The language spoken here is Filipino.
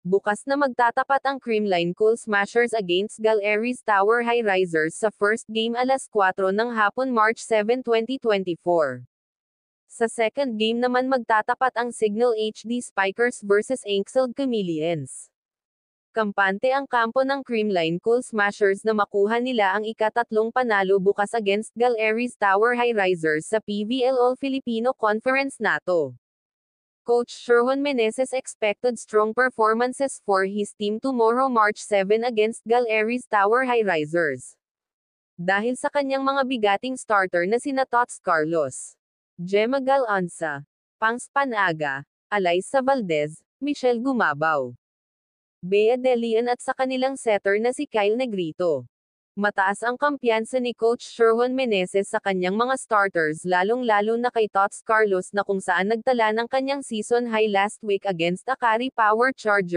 Bukas na magtatapat ang Creamline Cool Smashers against Galeri's Tower High Risers sa first game alas 4 ng hapon March 7, 2024. Sa second game naman magtatapat ang Signal HD Spikers vs Anxled Chameleons. Kampante ang kampo ng Creamline Cool Smashers na makuha nila ang ika-3 panalo bukas against Galeri's Tower High Risers sa PVL All-Filipino Conference NATO. Coach Sherwin Meneses expected strong performances for his team tomorrow March 7 against Galeri's Tower High Risers. Dahil sa kanyang mga bigating starter na sina Tots Carlos, Gemma Galanza, Pangs Panaga, Alyssa Valdez, Michelle Gumabaw, Bea De Leon at sa kanilang setter na si Kyle Negrito. Mataas ang kampiyansa ni Coach Sherwin Meneses sa kanyang mga starters lalong-lalo na kay Tots Carlos na kung saan nagtala ng kanyang season high last week against Akari Power Chargers.